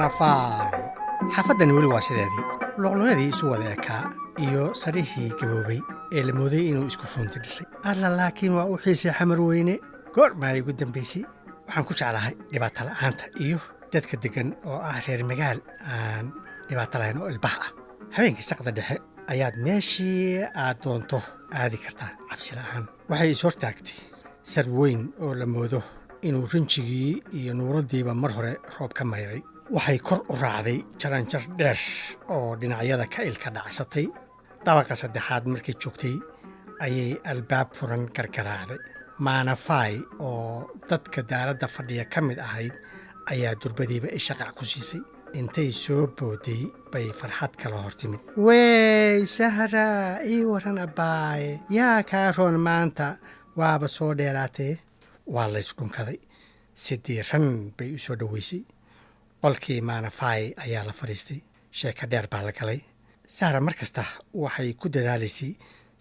maanafay xaafadani weli waa sideedii luqluqadii isu wada ekaa iyo sarihii gaboobay ee la mooday inuu isku fuunti dhisay alla laakiin waa u xiisay xamar weyne goormaa ugu dambaysay waxaan ku jeclahay dhibaato la'aanta iyo dadka degan oo ah reer magaal aan dhibaato lahayn oo ilbax ah habeenkii saqda dhexe ayaad meeshii aad doonto aadi kartaa cabsi la'aan waxay is hortaagtay sar weyn oo la moodo inuu rinjigii iyo nuuraddiiba mar hore roob ka mayray waxay kor u raacday jaranjar dheer oo dhinacyada ka ilka dhacsatay dabaqa saddexaad markay joogtay ayay albaab furan gargaraacday maanafay oo dadka daaradda fadhiya ka mid ahayd ayaa durbadiiba ishaqac ku siisay intay soo booday bay farxad kala hor timid wey sahra ii waran abbaaye yaa kaa roon maanta waaba soo dheeraatee waa laysdhunkaday si diiran bay u soo dhoweysay qolkii maanafay ayaa la fadhiistay sheeko dheer baa la galay sahra mar kasta waxay ku dadaalaysay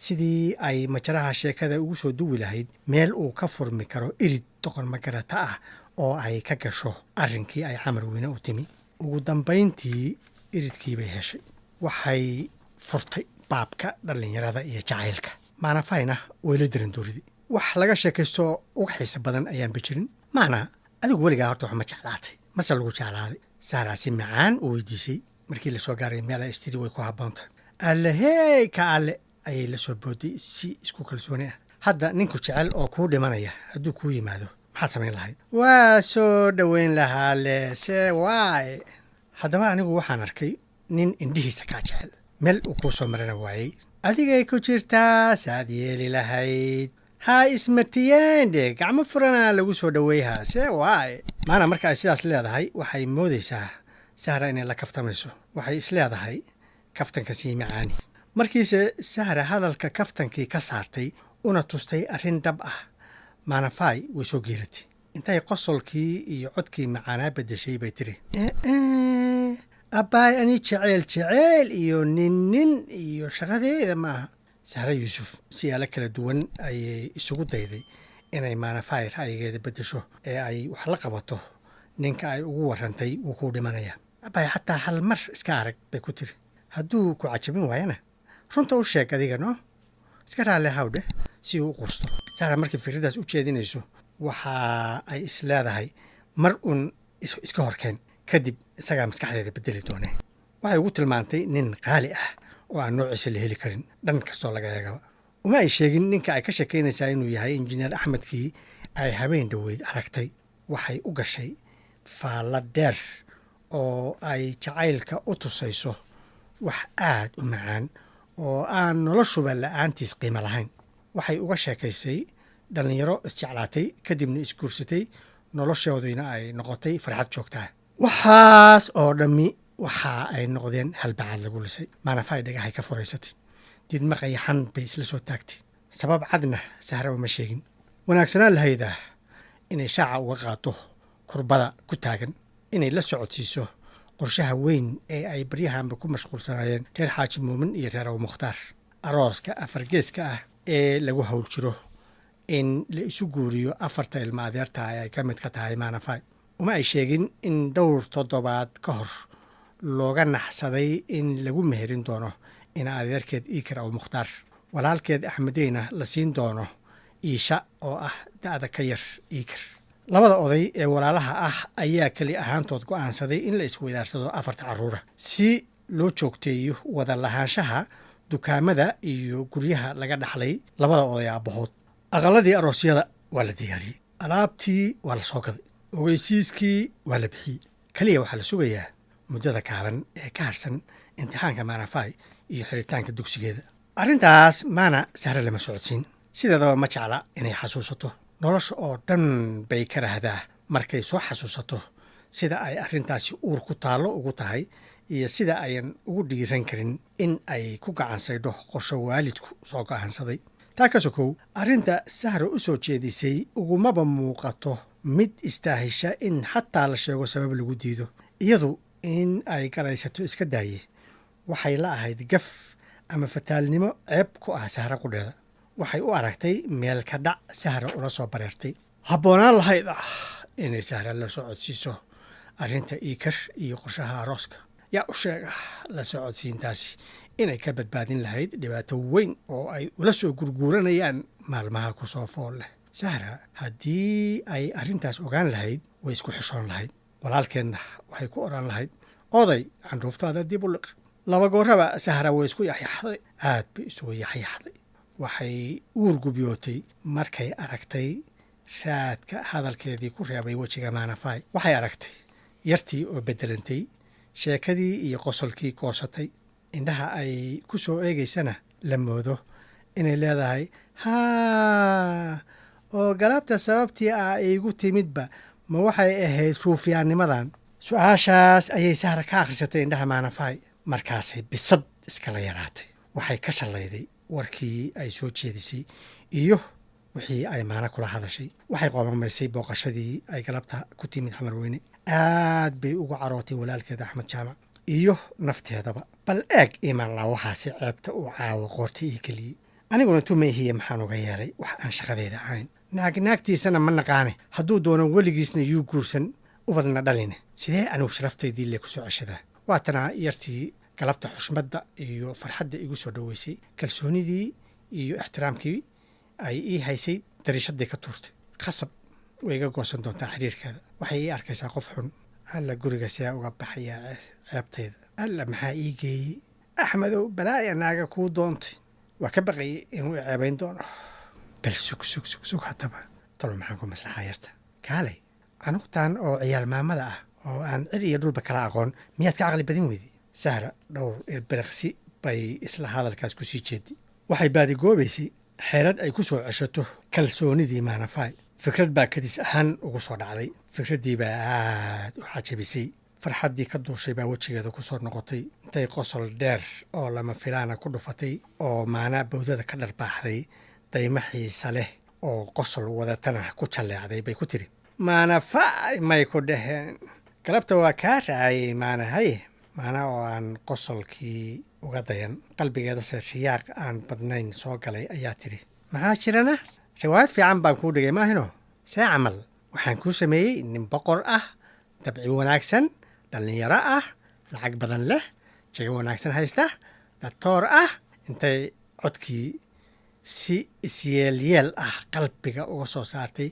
sidii ay majaraha sheekada ugu soo duwi lahayd meel uu ka furmi karo irid doqon magarata ah oo ay ka gasho arrinkii ay xamar weyne u timi ugu dambayntii iridkii bay heshay waxay furtay baabka dhallinyarada iyo jacaylka maanafayna wayla dirandooriday wax laga sheekaysto uga xiisa badan ayaanba jirin macnaa adigu weligaa horta wax ma jeclaatay mase lagu jeclaaday saaraa si macaan u weydiisay markii la soo gaaray meela istiri way ku habboontahay alle hey ka alle ayay la soo booday si isku kalsooni ah hadda ninku jecel oo kuu dhimanaya hadduu kuu yimaado maxaad samayn lahayd waa soo dhoweyn lahaa leese waaye haddaba anigu waxaan arkay nin indhihiisa kaa jecel meel uu kuu soo marana waayey adigay ku jirtaa saad yeeli lahayd ha ismartiyeende gacmo furanaa lagu soo dhoweeyhaa see waaye maana marka ay sidaas leedahay waxay moodaysaa sahra inay la kaftamayso waxay is leedahay kaftanka sii macaani markiise sahra hadalka kaftankii ka saartay una tustay arrin dhab ah maanafay way soo geeratay intay qosolkii iyo codkii macaanaa beddeshay bay tiri abbaay ani jeceyl iyo nin iyo shaqadeeda maaha sahra yuusuf siyaalo kala duwan ayay isugu dayday inay maanafay ra'yigeeda beddesho ee ay wax la qabato ninka ay ugu warrantay wuu kuu dhimanaya abbaay xataa hal mar iska arag bay ku tiri hadduu ku cajabin waayana runta u sheeg adiga no iska raalle hawdhe si uu u quusto sahra markii fikradaas u jeedinayso waxa ay is leedahay mar uun iska horkeen kadib isagaa maskaxdeeda beddeli doonee waxay ugu tilmaantay nin qaali ah oo aan noociisa la heli karin dhan kastoo laga eegaba uma ay sheegin ninka ay ka sheekaynaysaa inuu yahay injineer axmedkii ay habeen dhoweyd aragtay waxay u gashay faallo dheer oo ay jacaylka u tusayso wax aad u macaan oo aan noloshuba la'aantiis qiimo lahayn waxay uga sheekaysay dhallinyaro isjeclaatay kadibna isguursatay noloshoodiina ay noqotay farxad joogtaa waxaas oo dhammi waxa ay noqdeen halbacaad lagu lisay maanafay dhagahay ka furaysatay diidma qayaxan bay isla soo taagtay sabab cadna sahra uma sheegin wanaagsanaan lahaydaa inay shaaca uga qaato kurbada ku taagan inay la socodsiiso qorshaha weyn ee ay baryahanba ku mashquulsanaayeen reer xaaji muumin iyo reer abu mukhtaar arooska afargeeska ah ee lagu hawl jiro in la isu guuriyo afarta ilma adeerta ay ka mid ka tahay maanafay uma ay sheegin in dhowr toddobaad ka hor looga naxsaday in lagu meherin doono in adeerkeed iikar abu mukhtaar walaalkeed axmedeyna la siin doono iisha oo ah da'da ka yar iikar labada oday ee walaalaha ah ayaa keli ahaantood go'aansaday in la isweydaarsado afarta carruura si loo joogteeyo wada lahaanshaha dukaamada iyo guryaha laga dhaxlay labada oday aabbahood aqalladii aroosyada waa la diyaariyey alaabtii waa la soo gaday ogeysiiskii waa la bixiyey keliya waxaa la sugayaa muddada kaaban ee ka harsan imtixaanka maanafay iyo xiritaanka dugsigeeda arrintaas maana sahre lama socodsiin sideedaba ma jecla inay xasuusato nolosha oo dhan bay ka rahdaa markay soo xasuusato sida ay arrintaasi uur ku taallo ugu tahay iyo sida ayan ugu dhiiran karin in ay ku gacansaydho qorsho waalidku soo go'aansaday taa ka sokow arrinta sahra u soo jeedisay ugumaba muuqato mid istaahisha in xataa la sheego sabab lagu diido iyadu in ay garaysato iska daaye waxay la ahayd gaf ama fataalnimo ceeb ku ah sahra qudheeda waxay u aragtay meel ka dhac sahra ula soo bareertay habboonaan lahayd inay sahra la socodsiiso arrinta iikar iyo qorshaha arooska yaa u sheega la socodsiintaasi inay ka badbaadin lahayd dhibaato weyn oo ay ula soo gurguuranayaan maalmaha ku soo fool leh sahra haddii ay arrintaas ogaan lahayd way isku xishoon lahayd walaalkeedna waxay ku odhan lahayd oday candhuuftaada dib u liq laba gooraba sahra way isku yaxyaxday aad bay isugu yaxyaxday waxay uurgubyootay markay aragtay raadka hadalkeedii ku reebay wejiga maanafay waxay aragtay yartii oo beddelantay sheekadii iyo qosolkii goosatay indhaha ay ku soo eegaysana la moodo inay leedahay haa oo galabta sababtii ah iigu timidba ma waxay ahayd ruufyaannimadan su-aashaas ayay sahra ka akhrisatay indhaha maanafay markaasay bisad iskala yaraatay waxay ka shallayday warkii ay soo jeedisay iyo wixii ay maana kula hadashay waxay qoomamaysay booqashadii ay galabta ku timid xamar weyne aad bay ugu carootay walaalkeeda axmed jaamac iyo nafteedaba bal eeg imaan laa waxaasi ceebta uu caawo qoorta ii geliyey aniguna tumayhiye maxaan uga yeelay wax aan shaqadeeda ahayn naagtiisana ma naqaane hadduu doono weligiisna yuu guursan ubadna dhaline sidee anigu sharaftaydii le ku soo ceshadaa waatana yartii galabta xushmadda iyo farxadda igu soo dhoweysay kalsoonidii iyo ixtiraamkii ay ii haysay dariishadday ka tuurtay khasab way iga goosan doontaa xiriirkeeda waxay ii arkaysaa qof xun alla guriga sidaa uga baxayaa ceebtayda alla maxaa ii geeyey axmedow balaaya naaga kuu doontay waa ka baqayay inuu i ceebayn doono bal sug haddaba talo maxaan ku maslaxaa yarta kaalay canugtan oo ciyaal maamada ah oo aan cir iyo dhulba kala aqoon miyaad ka caqli badin weyday sahra dhowr ilbiriqsi bay isla hadalkaas ku sii jeeday waxay baadigoobaysay xeelad ay ku soo ceshato kalsoonidii maanafay fikrad baa kadis ahaan ugu soo dhacday fikraddii baa aad u xajabisay farxaddii ka duushay baa wejigeeda ku soo noqotay intay qosol dheer oo lama filaana ku dhufatay oo maanaa bawdada ka dharbaaxday dayma xiisa leh oo qosol wadatana ku jalleecday bay ku tiri maanafay may ku dhaheen galabta waa kaa raacayay maanahaye maana oo aan qosolkii uga dayan qalbigeedase riyaaq aan badnayn soo galay ayaa tidhi maxaa jirana riwaayad fiican baan kuu dhigay maahino see camal waxaan kuu sameeyey nin boqor ah dabci wanaagsan dhallinyaro ah lacag badan leh jago wanaagsan haysta datoor ah intay codkii si isyeelyeel ah qalbiga uga soo saartay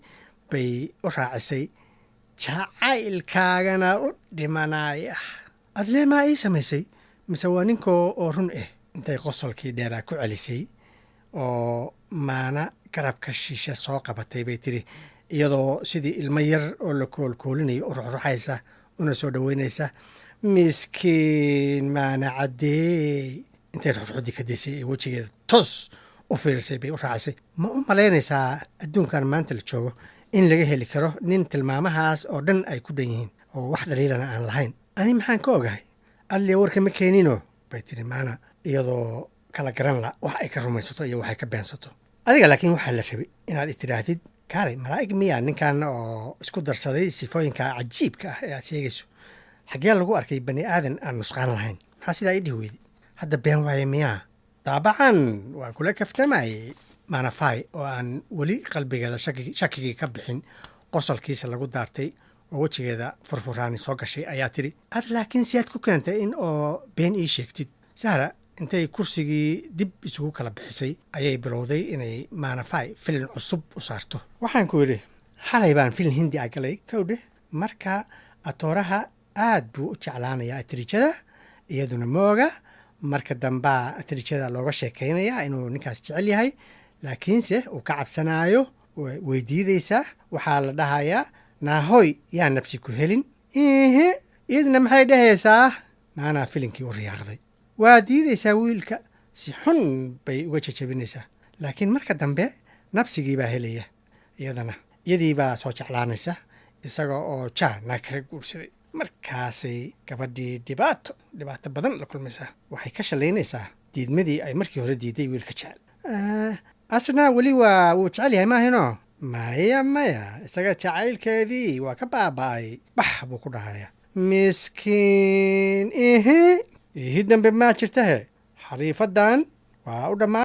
bay u raacisay jacaylkaagana u dhimanaya adleemaa ii samaysay mise waa ninkoo oo run ah intay qosolkii dheeraa ku celisay oo maana garabka shishe soo qabatay bay tiri iyadoo sidii ilmo yar oo la koolkoolinayo u ruxruxaysa una soo dhoweynaysa miskiin maana caddeey intay ruxruxdii ka daysay ee wejigeeda toos u fiirisay bay u raacisay ma u malaynaysaa adduunkan maanta la joogo in laga heli karo nin tilmaamahaas oo dhan ay ku dhan yihiin oo wax dhaliilana aan lahayn ani maxaan ka ogahay alliya warka ma keenino bay tiri maana iyadoo kala garan la wax ay ka rumaysato iyo waxay ka beensato adiga laakiin waxaa la rabay inaad itidhaahdid kaalay malaa'ig miyaa ninkan oo isku darsaday sifooyinka cajiibka ah ee aad sheegayso xaggee lagu arkay bani aadan aan nusqaan lahayn maxaa sidaa ii dhihi weyday hadda been waaye miyaa daabacan waa kula kaftamayey maanafay oo aan weli qalbigeeda shakigii ka bixin qosolkiisa lagu daartay oo wejigeeda furfuraani soo gashay ayaa tidhi ad laakiin si aad ku keentay in oo been ii sheegtid sahra intay kursigii dib isugu kala bixisay ayay bilowday inay maanafay filin cusub u saarto waxaan ku yidhi xalay baan filin hindi a galay kowdhe marka atooraha aad buu u jeclaanayaa atrijada iyaduna mooga marka dambaa atrijada looga sheekaynayaa inuu ninkaas jecel yahay laakiinse uu ka cabsanaayo way diidaysaa waxaa la dhahayaa naahoy yaa nabsi ku helin iyaduna maxay dhahaysaa maanaa filinkii u riyaaqday waa diidaysaa wiilka si xun bay uga jajabinaysaa laakiin marka dambe nabsigii baa helaya iyadii baa soo jeclaanaysa isaga oo naag kala guursaday markaasay gabadhii dhibaato badan la kulmaysaa waxay ka shallaynaysaa diidmadii ay markii hore diiday wiilka jecel asna weli wuu jecel yahay maahino maya isaga jacaylkeedii waa ka baaba'ay bax buu ku dhahaya miskiin ihi dambe maa jirtahe xariifadan waa u dhammaan